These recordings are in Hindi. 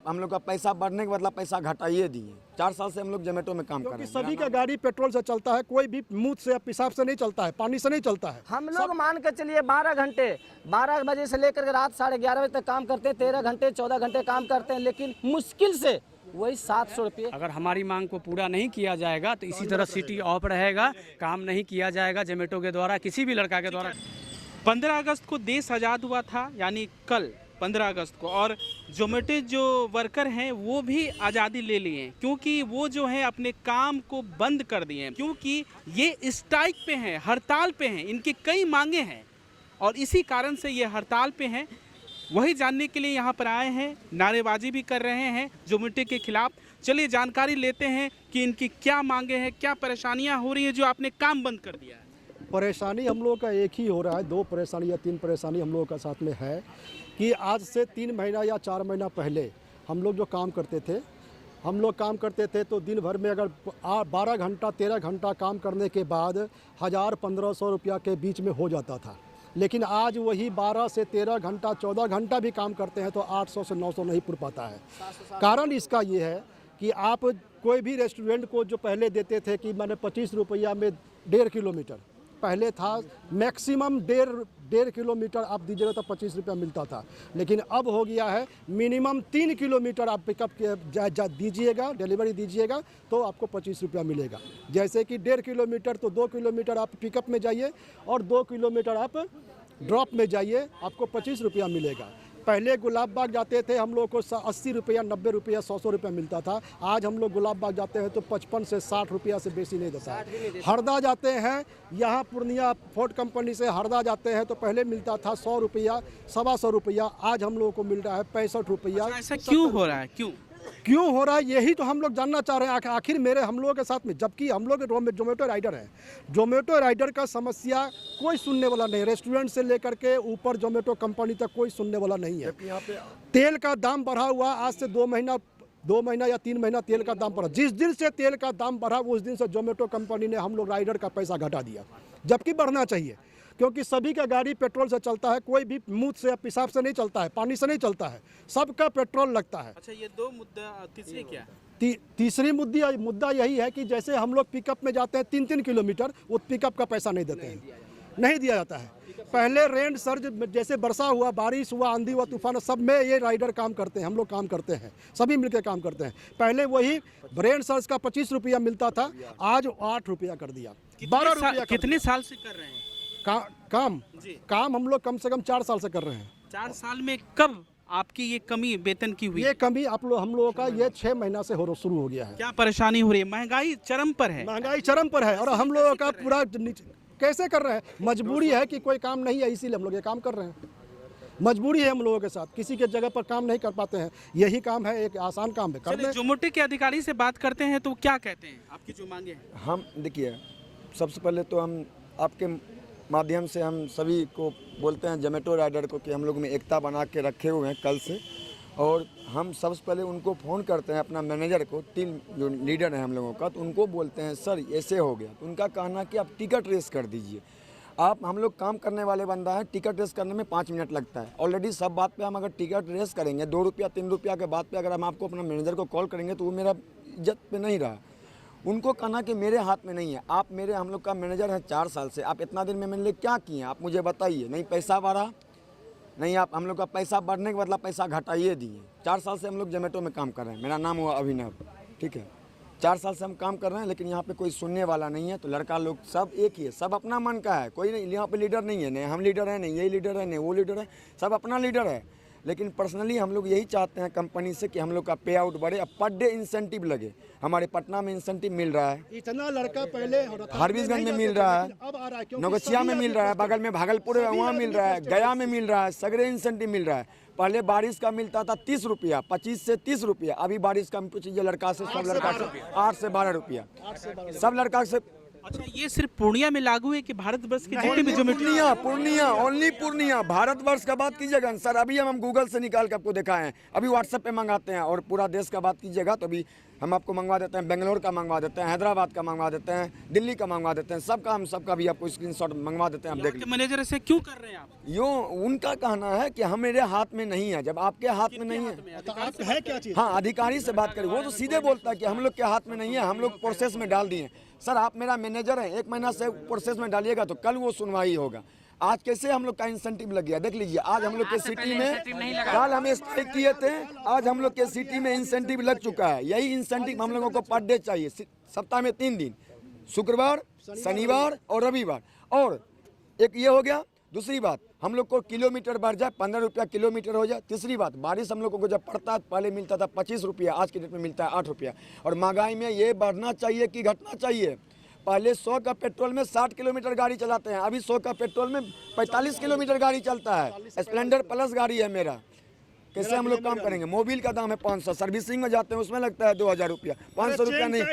हम लोग का पैसा बढ़ने के बदला पैसा घटाइए दिए। 4 साल से हम लोग जोमेटो में काम कर रहे हैं। सभी का गाड़ी पेट्रोल से चलता है, कोई भी मुंह से या पेशाब से नहीं चलता है, पानी से नहीं चलता है। हम लोग मान के चलिए 12 घंटे 12 बजे से लेकर रात 11:30 बजे तक काम करते हैं, 13 घंटे 14 घंटे काम करते हैं, लेकिन मुश्किल से वही 700 रुपये। अगर हमारी मांग को पूरा नहीं किया जाएगा तो इसी तरह सिटी ऑफ रहेगा, काम नहीं किया जाएगा जोमेटो के द्वारा, किसी भी लड़का के द्वारा। 15 अगस्त को देश आज़ाद हुआ था, यानी कल 15 अगस्त को, और जोमेटो जो वर्कर हैं वो भी आज़ादी ले लिए हैं, क्योंकि वो जो है अपने काम को बंद कर दिए हैं, क्योंकि ये स्ट्राइक पे हैं, हड़ताल पे हैं, इनकी कई मांगे हैं और इसी कारण से ये हड़ताल पे हैं। वही जानने के लिए यहाँ पर आए हैं, नारेबाजी भी कर रहे हैं जोमेटो के खिलाफ। चलिए जानकारी लेते हैं कि इनकी क्या मांगे हैं, क्या परेशानियाँ हो रही हैं जो आपने काम बंद कर दिया है। परेशानी हम लोग का एक ही हो रहा है, 2 परेशानी या 3 परेशानी हम लोगों का साथ में है कि आज से 3 महीना या 4 महीना पहले हम लोग जो काम करते थे तो दिन भर में अगर 12 घंटा 13 घंटा काम करने के बाद 1000-1500 रुपया के बीच में हो जाता था। लेकिन आज वही 12 से 13 घंटा 14 घंटा भी काम करते हैं तो 800 से 900 नहीं पुर पाता है। कारण इसका ये है कि आप कोई भी रेस्टोरेंट को जो पहले देते थे कि मैंने 25 रुपया में 1.5 किलोमीटर पहले था, मैक्सिमम 1.5 किलोमीटर आप दीजिएगा तो 25 रुपया मिलता था, लेकिन अब हो गया है मिनिमम 3 किलोमीटर आप पिकअप दीजिएगा, डिलीवरी दीजिएगा तो आपको 25 रुपया मिलेगा। जैसे कि 1.5 किलोमीटर तो 2 किलोमीटर आप पिकअप में जाइए और 2 किलोमीटर आप ड्रॉप में जाइए, आपको 25 रुपया मिलेगा। पहले गुलाब बाग जाते थे हम लोग को 80 रुपया 90 रुपया 100 रुपया मिलता था, आज हम लोग गुलाब बाग जाते हैं तो 55 से 60 रुपया से बेसी नहीं देता है। हरदा जाते हैं, यहाँ पूर्णिया फोर्ड कंपनी से हरदा जाते हैं तो पहले मिलता था 100 रुपया 125 रुपया, आज हम लोगों को मिल रहा है 65 रुपया। ऐसा क्यों हो रहा है, क्यों हो रहा है यही तो हम लोग जानना चाह रहे हैं आखिर हम लोगों के साथ में, जबकि हम लोग जोमेटो राइडर हैं। जोमेटो राइडर का समस्या कोई सुनने वाला नहीं, रेस्टोरेंट से लेकर के ऊपर जोमेटो कंपनी तक कोई सुनने वाला नहीं है। तेल का दाम बढ़ा हुआ, आज से 2 महीना या 3 महीना तेल का दाम बढ़ा। जिस दिन से तेल का दाम बढ़ा उस दिन से जोमेटो कंपनी ने हम लोग राइडर का पैसा घटा दिया, जबकि बढ़ना चाहिए, क्योंकि सभी का गाड़ी पेट्रोल से चलता है, कोई भी मुंह से या पेशाब से नहीं चलता है, पानी से नहीं चलता है, सबका पेट्रोल लगता है। अच्छा, ये 2 मुद्दा, तीसरी क्या? तीसरी मुद्दा यही है कि जैसे हम लोग पिकअप में जाते हैं 3-3 किलोमीटर, वो पिकअप का पैसा नहीं देते हैं, नहीं दिया जाता है। पहले रेन सर्ज जैसे वर्षा हुआ, बारिश हुआ, आंधी हुआ, तूफान, सब में ये राइडर काम करते हैं, हम लोग काम करते हैं, सभी मिलकर काम करते हैं। पहले वही रेन सर्ज का 25 रुपया मिलता था, आज 8 रुपया कर दिया, 12 रुपया। कितने साल से कर रहे हैं काम हम लोग कम से कम 4 साल से कर रहे हैं। 4 साल में कब आपकी ये कमी वेतन की हुई? ये कमी हम लोगों का ये 6 महीना से शुरू हो गया है। क्या परेशानी हो रही है? महंगाई चरम पर है, और हम लोगों का पूरा कैसे कर रहे हैं, मजबूरी है कि कोई काम नहीं है इसीलिए हम लोग ये काम कर रहे हैं। मजबूरी है हम लोगों के साथ, किसी के जगह पर काम नहीं कर पाते हैं, यही काम है, एक आसान काम है। चलिए जोमेटो के अधिकारी से बात करते हैं तो क्या कहते हैं, आपकी जो मांगे हैं। हम देखिए, सबसे पहले तो हम आपके माध्यम से हम सभी को बोलते हैं जोमेटो राइडर को कि हम लोग में एकता बना के रखे हुए हैं कल से, और हम सबसे पहले उनको फ़ोन करते हैं, अपना मैनेजर को, 3 जो लीडर हैं हम लोगों का, तो उनको बोलते हैं सर ऐसे हो गया, तो उनका कहना कि आप टिकट रेस कर दीजिए। हम लोग काम करने वाले बंदा है, टिकट रेस करने में 5 मिनट लगता है। ऑलरेडी सब बात पे हम अगर टिकट रेस करेंगे 2 रुपया 3 रुपया के बात पे अगर हम आपको अपना मैनेजर को कॉल करेंगे तो वो मेरा इज्जत पे नहीं रहा। उनको कहना कि मेरे हाथ में नहीं है, आप हम लोग का मैनेजर हैं 4 साल से, आप इतना दिन में मेरे लिए क्या किए आप मुझे बताइए। नहीं पैसा बढ़ा, नहीं आप हम लोग का पैसा बढ़ने के बदला पैसा घटाइए दिए। 4 साल से हम लोग जोमेटो में काम कर रहे हैं, मेरा नाम हुआ अभिनव, ठीक है। 4 साल से हम काम कर रहे हैं, लेकिन यहाँ पे कोई सुनने वाला नहीं है। तो लड़का लोग सब एक ही है, सब अपना मन का है, कोई नहीं यहाँ पे लीडर नहीं है, नहीं हम लीडर हैं, नहीं यही लीडर है, नहीं वो लीडर है, सब अपना लीडर है। लेकिन पर्सनली हम लोग यही चाहते हैं कंपनी से कि हम लोग का पे आउट बढ़े, अब पर डे इंसेंटिव लगे। हमारे पटना में इंसेंटिव मिल रहा है, इतना लड़का पहले हरबिसगंज में मिल रहा है, नौगछिया में मिल रहा है, बगल में भागलपुर है वहाँ मिल रहा है, गया में मिल रहा है, सगरे इंसेंटिव मिल रहा है। पहले बारिश का मिलता था 30 रुपया, 25 से 30 रुपया, अभी बारिश का पूछिए लड़का से, सब लड़का से 8 से 12 रुपया, सब लड़का से अच्छा, ये सिर्फ पूर्णिया में लागू है कि भारत वर्ष के जितने भी जोमेटो? पूर्णिया ओनली पूर्णिया। भारतवर्ष का बात कीजिएगा सर, अभी हम गूगल से निकाल के आपको दिखाए हैं, अभी व्हाट्सएप पे मंगाते हैं। और पूरा देश का बात कीजिएगा तो अभी हम आपको मंगवा देते हैं, बेंगलोर का मंगवा देते हैं, हैदराबाद का मंगवा देते हैं, दिल्ली का मंगवा देते हैं, सबका हम सबका भी आपको स्क्रीनशॉट मंगवा देते हैं, आप देख लीजिए। मैनेजर ऐसे क्यों कर रहे हैं आप? यूँ उनका कहना है कि हम मेरे हाथ में नहीं है। जब आपके हाथ में नहीं है, है क्या चीज़? हाँ अधिकारी से बात करें, वो तो सीधे बोलता है कि हम लोग के हाथ में नहीं है, हम लोग प्रोसेस में डाल दिए। सर आप मेरा मैनेजर हैं, 1 महीना से प्रोसेस में डालिएगा तो कल वो सुनवाई होगा। आज कैसे हम लोग का इंसेंटिव लग गया, देख लीजिए। आज हम लोग के सिटी में, कल हमें स्ट्राइक किए थे, आज हम लोग के सिटी में इंसेंटिव लग चुका है। यही इंसेंटिव हम लोगों को पर डे चाहिए, सप्ताह में 3 दिन, शुक्रवार, शनिवार और रविवार। और एक ये हो गया। दूसरी बात, हम लोग को किलोमीटर बढ़ जाए, 15 रुपया किलोमीटर हो जाए। तीसरी बात, बारिश हम लोगों को जब पड़ता है, पहले मिलता था 25 रुपया, आज की डेट में मिलता है 8 रुपया। और महंगाई में ये बढ़ना चाहिए कि घटना चाहिए? पहले 100 का पेट्रोल में 60 किलोमीटर गाड़ी चलाते हैं, अभी 100 का पेट्रोल में 45 किलोमीटर गाड़ी चलता है। स्प्लेंडर प्लस गाड़ी है मेरा, कैसे हम लोग काम करेंगे? मोबिल का दाम है 500, सर्विसिंग में जाते हैं उसमें लगता है 2000 रुपया, 500 रुपया नहीं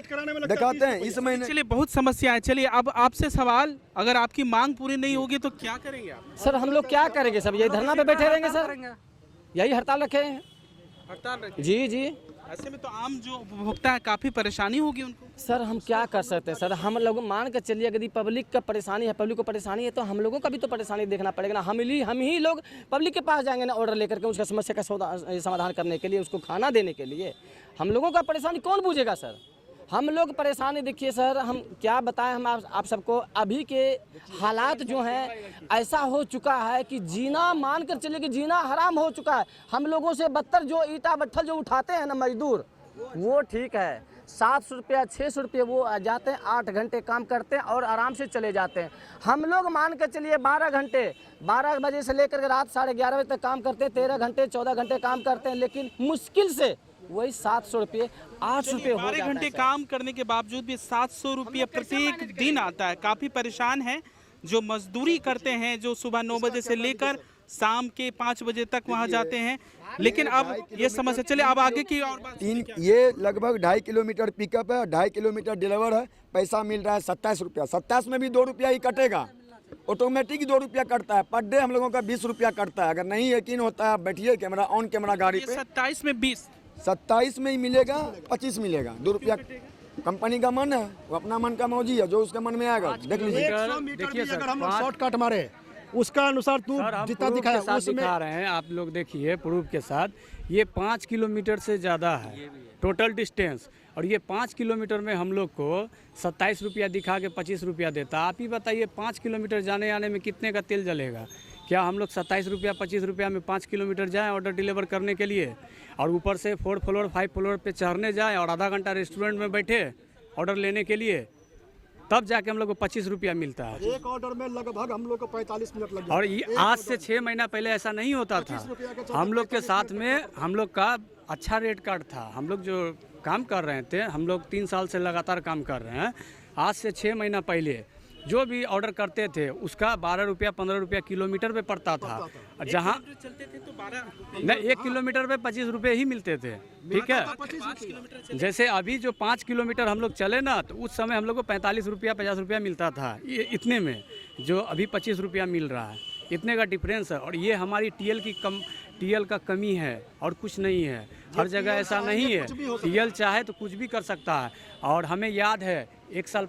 दिखाते हैं इस महीने। चलिए, बहुत समस्या है। चलिए, अब आपसे सवाल, अगर आपकी मांग पूरी नहीं होगी तो क्या करेंगे आप? सर हम लोग क्या करेंगे? सब यही धरना पे बैठे रहेंगे सर, यही हड़ताल रखे हैं। हड़ताल रखें? जी जी। ऐसे में तो आम जो उपभोक्ता है काफी परेशानी होगी उनको। सर हम क्या कर सकते हैं सर? हम लोग मान कर चलिए, यदि पब्लिक का परेशानी है, पब्लिक को परेशानी है, तो हम लोगों का भी तो परेशानी देखना पड़ेगा ना। हम ही लोग पब्लिक के पास जाएंगे ना ऑर्डर लेकर के, उसका समस्या का समाधान करने के लिए, उसको खाना देने के लिए। हम लोगों का परेशानी कौन बूझेगा सर? हम लोग परेशानी देखिए सर, हम क्या बताएं हम आप सबको। अभी के हालात जो हैं ऐसा हो चुका है कि जीना, मान कर चलिए कि जीना हराम हो चुका है। हम लोगों से बदतर जो ईटा भट्ठल जो उठाते हैं ना मजदूर, वो ठीक है, 700 रुपया 600 रुपये वो जाते हैं, 8 घंटे काम करते हैं और आराम से चले जाते हैं। हम लोग मान कर चलिए 12 घंटे, 12 बजे से लेकर के रात 11:30 बजे तक काम करते हैं, 13 घंटे 14 घंटे काम करते हैं, लेकिन मुश्किल से वही 700 रुपये 800 रुपये हो 12 घंटे काम करने के बावजूद भी 700 रुपये प्रत्येक दिन आता है। काफी परेशान है जो मजदूरी करते हैं, जो सुबह 9 बजे से लेकर शाम के 5 बजे तक वहां जाते हैं। लेकिन अब ये समस्या, चले अब आगे की और बात। ये लगभग 2.5 किलोमीटर पिकअप है, 2.5 किलोमीटर डिलीवर है, पैसा मिल रहा है 27 रुपया। 27 में भी 2 रुपया ही कटेगा, ऑटोमेटिक 2 रुपया कटता है। पर डे हम लोगों का 20 रुपया कटता है। अगर नहीं यकीन होता है, आप बैठिए कैमरा ऑन, कैमरा गाड़ी पे। 27 में 20, 27 में ही मिलेगा, 25 मिलेगा, 2 रुपया कंपनी का मन है, वो अपना मन का मौजी है, जो उसके मन में आएगा देख लीजिए। 100 मीटर भी अगर हम शॉर्टकट मारे उसका अनुसार तू जितना दिखाया उसमें दिखा रहे हैं आप लोग, देखिए प्रूफ के साथ, ये 5 किलोमीटर से ज़्यादा है टोटल डिस्टेंस। और ये 5 किलोमीटर में हम लोग को 27 रुपया दिखा के 25 रुपया देता। आप ही बताइए 5 किलोमीटर जाने आने में कितने का तेल जलेगा? क्या हम लोग 27 रुपया 25 रुपया में 5 किलोमीटर जाएं ऑर्डर डिलीवर करने के लिए, और ऊपर से 4 फ्लोर 5 फ्लोर पे चढ़ने जाएं और आधा घंटा रेस्टोरेंट में बैठे ऑर्डर लेने के लिए, तब जाके हम लोग को 25 रुपया मिलता है। एक ऑर्डर में लगभग हम लोग को 45 मिनट लग जाता है। और ये आज से 6 महीना पहले ऐसा नहीं होता था। हम लोग के साथ में हम लोग का अच्छा रेट कार्ड था। हम लोग जो काम कर रहे थे, हम लोग 3 साल से लगातार काम कर रहे हैं। आज से 6 महीना पहले जो भी ऑर्डर करते थे उसका 12 रुपया 15 रुपया किलोमीटर पे पड़ता था। जहाँ चलते थे तो 12 नहीं, 1 किलोमीटर पे 25 रुपये ही मिलते थे, ठीक है। जैसे अभी जो 5 किलोमीटर हम लोग चले ना, तो उस समय हम लोग को 45 रुपया 50 रुपया मिलता था, ये इतने में, जो अभी 25 रुपया मिल रहा है, इतने का डिफरेंस है। और ये हमारी टीएल का कमी है और कुछ नहीं है। हर जगह ऐसा नहीं है, टीएल चाहे तो कुछ भी कर सकता है। और हमें याद है 1 साल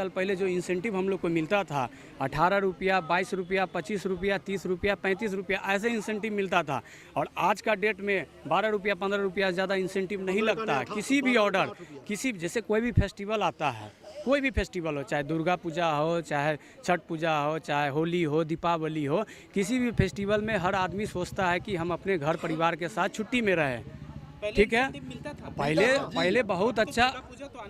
पहले जो इंसेंटिव हम लोग को मिलता था, 18 रुपया 22 रुपया 25 रुपया 30 रुपया 35 रुपया ऐसे इंसेंटिव मिलता था। और आज का डेट में 12 रुपया 15 रुपया ज़्यादा इंसेंटिव नहीं लगता है। किसी भी ऑर्डर, जैसे कोई भी फेस्टिवल आता है, कोई भी फेस्टिवल हो, चाहे दुर्गा पूजा हो, चाहे छठ पूजा हो, चाहे होली हो, दीपावली हो, किसी भी फेस्टिवल में हर आदमी सोचता है कि हम अपने घर परिवार के साथ छुट्टी में रहें, ठीक है। पहले बहुत अच्छा,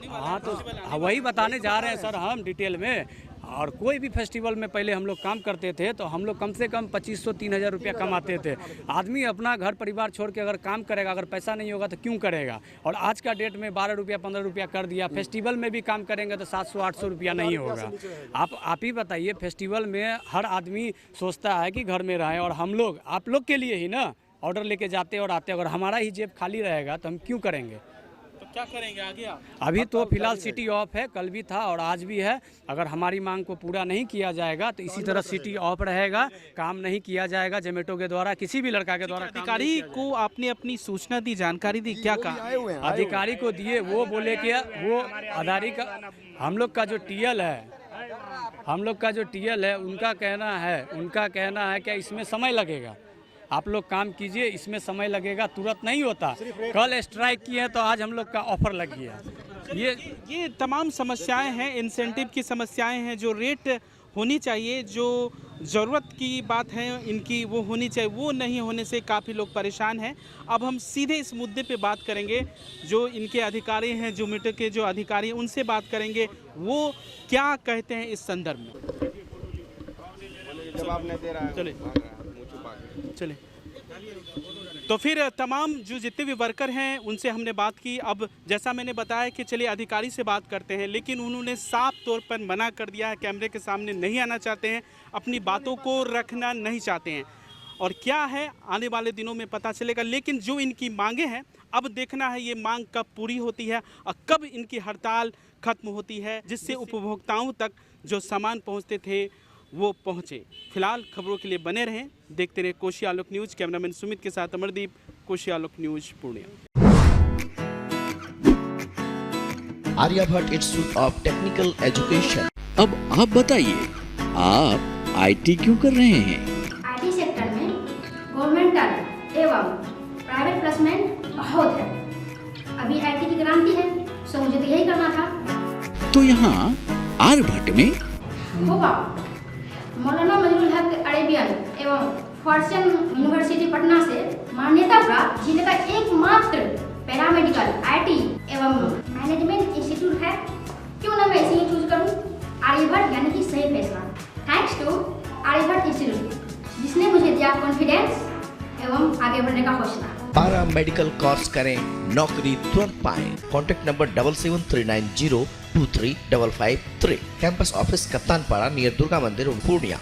हाँ तो वही बताने जा रहे हैं सर हम डिटेल में। और कोई भी फेस्टिवल में पहले हम लोग काम करते थे तो हम लोग कम से कम 2500-3000 रुपया कमाते थे। आदमी अपना घर परिवार छोड़ के अगर काम करेगा, अगर पैसा नहीं होगा तो क्यों करेगा? और आज का डेट में 12 रुपया 15 रुपया कर दिया। फेस्टिवल में भी काम करेंगे तो 700-800 रुपया नहीं होगा। आप ही बताइए, फेस्टिवल में हर आदमी सोचता है कि घर में रहें, और हम लोग आप लोग के लिए ही ना ऑर्डर लेके जाते और आते। अगर हमारा ही जेब खाली रहेगा तो हम क्यों करेंगे? तो क्या करेंगे आगे आप? अभी तो फिलहाल सिटी ऑफ है, कल भी था और आज भी है। अगर हमारी मांग को पूरा नहीं किया जाएगा तो इसी तरह सिटी ऑफ रहेगा, काम नहीं किया जाएगा जोमेटो के द्वारा, किसी भी लड़का के द्वारा। अधिकारी को आपने अपनी सूचना दी, जानकारी दी, क्या कहा? आए हुए हैं, अधिकारी को दिए, वो बोले कि वो आधारी का हम लोग का जो टीएल है उनका कहना है कि इसमें समय लगेगा, आप लोग काम कीजिए, इसमें समय लगेगा, तुरंत नहीं होता। कल स्ट्राइक किए तो आज हम लोग का ऑफर लग गया। ये तमाम समस्याएं हैं, इंसेंटिव की समस्याएं हैं, जो रेट होनी चाहिए, जो ज़रूरत की बात है इनकी वो होनी चाहिए, वो नहीं होने से काफ़ी लोग परेशान हैं। अब हम सीधे इस मुद्दे पे बात करेंगे, जो इनके अधिकारी हैं, जोमेटो के जो अधिकारी हैं उनसे बात करेंगे, वो क्या कहते हैं इस संदर्भ में। जवाब नहीं दे रहा है, चले भाग रहा है, मुँह छुपा के। चले तो फिर तमाम जो जितने भी वर्कर हैं उनसे हमने बात की। अब जैसा मैंने बताया कि चलिए अधिकारी से बात करते हैं, लेकिन उन्होंने साफ तौर पर मना कर दिया है, कैमरे के सामने नहीं आना चाहते हैं, अपनी बातों को रखना नहीं चाहते हैं। और क्या है आने वाले दिनों में पता चलेगा, लेकिन जो इनकी मांगे हैं अब देखना है ये मांग कब पूरी होती है और कब इनकी हड़ताल खत्म होती है, जिससे उपभोक्ताओं तक जो सामान पहुँचते थे वो पहुँचे। फिलहाल खबरों के लिए बने रहें, देखते रहे कोशी आलोक न्यूज़। कैमरामैन सुमित के साथ Amardeep, Koshi Alok news Purnia. Aryabhatta institute of technical education. अब आप बताइए, आप आईटी क्यों कर रहे हैं? आईटी सेक्टर में गवर्नमेंटल एवं प्राइवेट प्लेसमेंट बहुत है। अभी आईटी की क्रांति है, सो मुझे तो यही करना था। तो यहाँ आर्यभट्ट में होगा मौलाना मजरूल हक अरेबियन एवं फॉर्चून यूनिवर्सिटी पटना से मान्यता प्राप्त जिले का एकमात्र पैरामेडिकल आईटी एवं मैनेजमेंट इंस्टीट्यूट है। क्यों ना मैं इसे ही चूज करूं? आर्यभट्ट यानी कि सही फैसला। थैंक्स टू आर्यभट्ट इंस्टीट्यूट, जिसने मुझे दिया कॉन्फिडेंस एवं आगे बढ़ने का हौसला। पारा मेडिकल कोर्स करें, नौकरी तुरंत पाएं। Contact number 7739023553। Campus office Kaptanpara near Durga Mandir Purnia.